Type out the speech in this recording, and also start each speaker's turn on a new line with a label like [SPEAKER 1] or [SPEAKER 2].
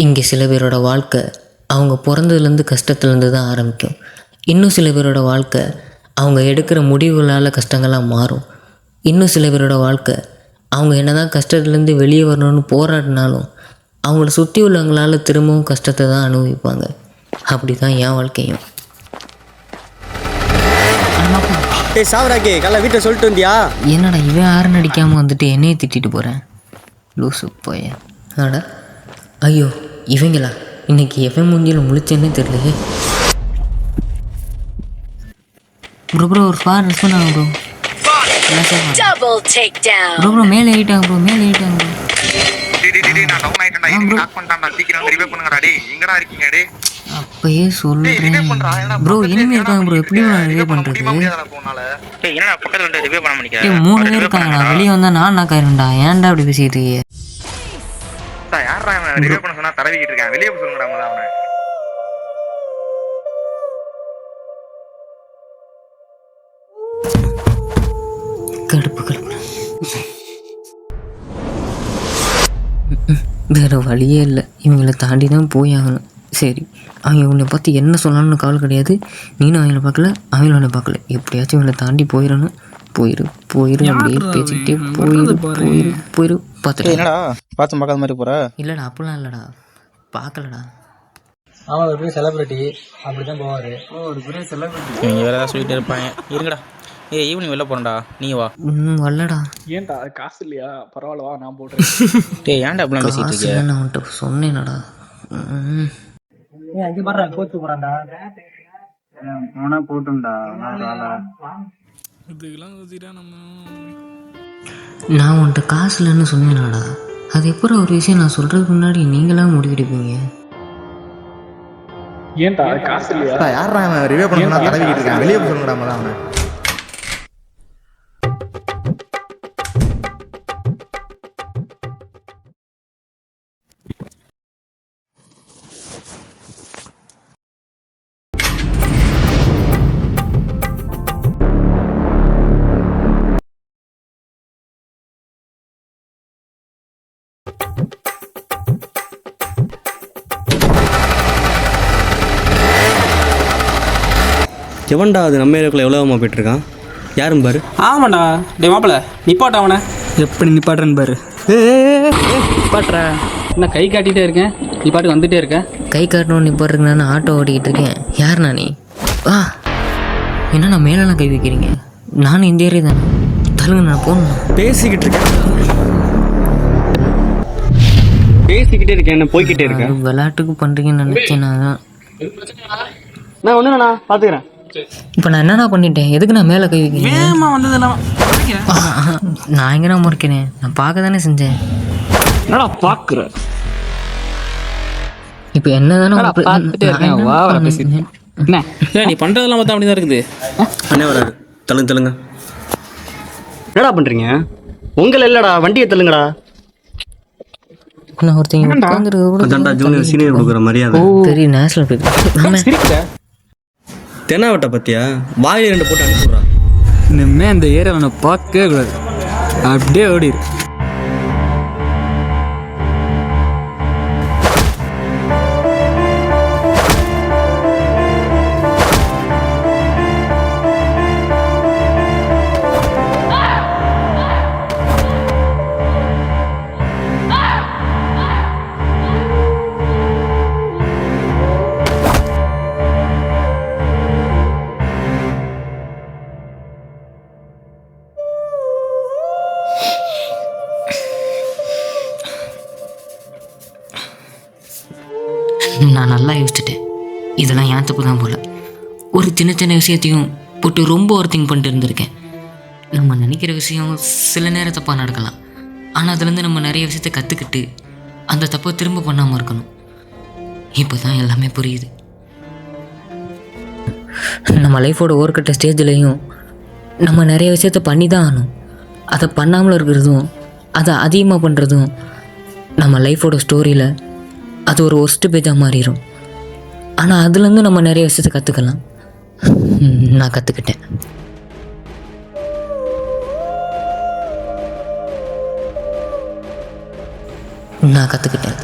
[SPEAKER 1] இங்கே சில பேரோட வாழ்க்கை அவங்க பிறந்ததுலேருந்து கஷ்டத்துலேருந்து தான் ஆரம்பிக்கும். இன்னும் சில பேரோட வாழ்க்கை அவங்க எடுக்கிற முடிவுகளால் கஷ்டங்கள்லாம் மாறும். இன்னும் சில பேரோட வாழ்க்கை அவங்க என்ன தான் கஷ்டத்துலேருந்து வெளியே வரணும்னு போராடினாலும் அவங்கள சுற்றி உள்ளவங்களால் திரும்பவும் கஷ்டத்தை தான் அனுபவிப்பாங்க. அப்படி தான் என் வாழ்க்கையும்.
[SPEAKER 2] சாவராக்கே காலைல வீட்டை சொல்லிட்டு வந்தியா?
[SPEAKER 1] என்னடா இவன் ஆறு நடிக்காமல் வந்துட்டு என்னையே திட்டிட்டு போகிறேன். லூசு போய ஆடா. ஐயோ இவங்களா இன்னைக்கு எவன் மூஞ்சியில் முழிச்சேன்னே தெரியலையே. ப்ரோ ஒரு ஸ்பார் ரெஸ்ட் பண்ணாங்க ப்ரோ. ப்ரோ மேலே ஏறிட்டாங்க ப்ரோ, மேலே ஏறிட்டாங்க ப்ரோ. அப்பயே சொல்றேன் ப்ரோ, இனிமே இருக்காங்க ப்ரோ. எப்படி ரிவே பண்றது? 3 பேர் இருக்காங்கடா. வெளியே வந்தா நான் காயிரண்டா. ஏன்டா அப்படி பேசிட்டு கடுப்பு கடுப்பு. வேற வழியே இல்லை, இவங்களை தாண்டி தான் போய் ஆகணும். சரி, அவங்க உன்னை பார்த்து என்ன சொன்னான்னு கவலை கிடையாது. நீனும் அவங்கள பார்க்கல, அவங்களும் உன்னை பார்க்கல. எப்படியாச்சும் இவங்களை தாண்டி போயிடணும். போயிரு அப்படியே பேசிக்கிட்டே போயிரு. பார்த்துட்டு
[SPEAKER 2] என்னடா பார்த்து பார்க்காத மாதிரி போற?
[SPEAKER 1] இல்லைடா அப்படிலாம் இல்லைடா, பார்க்கலடா.
[SPEAKER 3] அவன் ஒரு பெரிய செலிபிரிட்டி, அப்படிதான் போவாரு. ஒரு பெரிய செலிபிரிட்டி.
[SPEAKER 2] நீங்கள் வேறு ஏதாவது சொல்லிகிட்டே இருப்பாங்க. இருங்கடா, ஈவினிங் வெளில போகிறேன்டா, நீ வா.
[SPEAKER 1] வரலடா.
[SPEAKER 3] ஏன்டா காசு இல்லையா? பரவாயில்ல வா, நான் போடுறேன்.
[SPEAKER 2] ஏன்டா அப்படிலாம் பேசிட்டு இருக்கேன்?
[SPEAKER 1] நான் அவன்கிட்ட சொன்னேனடா.
[SPEAKER 3] அங்கே பாடுறா, கோச்சு போறான்டா. அவனா போட்டும்டா.
[SPEAKER 1] நான் உன்கிட்ட காசு இல்லைன்னு சொன்னேனாடா. அது எப்போ ஒரு விஷயம் நான் சொல்றதுக்கு முன்னாடி நீங்களாம் முடிவெடுப்பீங்க?
[SPEAKER 3] ஏன்டா காசு இல்லையா?
[SPEAKER 2] யாரா ரிவே பண்ணா தடவிக்கிட்டு இருக்கேன், வெளியே போய் சொல்லுங்கடா. அவன் எவன்டா அது நம்ம ஏரியாக்குள்ள எவ்வளோமா போயிட்டுருக்கான்? யாரும் பாரு.
[SPEAKER 3] ஆமாண்டா. டே மாப்பிள்ள நிப்பாட்ட அவனை. எப்படி நிப்பாட்டுறன்னு பாரு. நிப்பாட்டுற என்ன கை காட்டிகிட்டே இருக்கேன், நீ பாட்டுக்கு வந்துட்டே இருக்கேன்.
[SPEAKER 1] கை காட்டணும் நிப்பாட்டுறதுக்கு நான் ஆட்டோ ஓட்டிக்கிட்டு இருக்கேன். யாருண்ணா நீ? என்ன நான் மேலெல்லாம் கை வைக்கிறீங்க? நானும் இந்த ஏரியா தானே. தருங்க, நான் போகணும்.
[SPEAKER 2] பேசிக்கிட்டே இருக்கேன், என்ன போய்கிட்டே இருக்கேன்.
[SPEAKER 1] விளையாட்டுக்கு பண்ணுறீங்கன்னு நினச்சேன்.
[SPEAKER 2] நான் ஒன்று நான் பார்த்துக்கிறேன்.
[SPEAKER 1] இப்போ நான் என்னண்ணா பண்ணிட்டேன்? எதுக்கு நான் மேலே கை வைக்கிறேன்? நான் எங்கே நான் முறைக்கிறேன்? நான் பார்க்க தானே செஞ்சேன்.
[SPEAKER 3] என்னடா பார்க்குற?
[SPEAKER 1] இப்போ என்ன தானே
[SPEAKER 3] நீ பண்ணுறதெல்லாம் பார்த்தா அப்படி தான் இருக்குது.
[SPEAKER 2] அண்ணே வராரு, தள்ளுங்க. என்னடா பண்ணுறீங்க? உங்களை இல்லைடா, வண்டியை தள்ளுங்கடா.
[SPEAKER 1] நான் ஒருத்தங்க
[SPEAKER 2] ஜூனியர் சீனியர் கொடுக்குற மரியாதை.
[SPEAKER 1] பெரிய நேஷனல் பேர்
[SPEAKER 2] தென்னாவட்ட பத்தியா? வாயில் 2 போட்டு அனுப்பிடுறான்.
[SPEAKER 3] இனிமே அந்த ஏரியாவில் நான் பார்க்கவே கூடாது. அப்படியே ஓடிடு.
[SPEAKER 1] நான் நல்லா யோசிச்சுட்டேன். இதெல்லாம் ஏன் தப்பு தான் போல. ஒரு சின்ன சின்ன விஷயத்தையும் போட்டு ரொம்ப ஓவர் திங்க் பண்ணிட்டு இருந்திருக்கேன். நம்ம நினைக்கிற விஷயம் சில நேரம் தப்பாக நடக்கலாம். ஆனால் அதுலேருந்து நம்ம நிறைய விஷயத்தை கற்றுக்கிட்டு அந்த தப்பை திரும்ப பண்ணாமல் இருக்கணும். இப்போ தான் எல்லாமே புரியுது. நம்ம லைஃபோட ஓர்கட்ட ஸ்டேஜ்லேயும் நம்ம நிறைய விஷயத்த பண்ணி தான் ஆகணும். அதை பண்ணாமல் இருக்கிறதும் அதை அதிகமாக பண்ணுறதும் நம்ம லைஃபோட ஸ்டோரியில் அது ஒரு ஒஸ்ட் பேஜாக மாறிடும். ஆனால் அதுலேருந்து நம்ம நிறைய விஷயத்தை கற்றுக்கலாம். நான் கற்றுக்கிட்டேன். நான் கற்றுக்கிட்டேன்.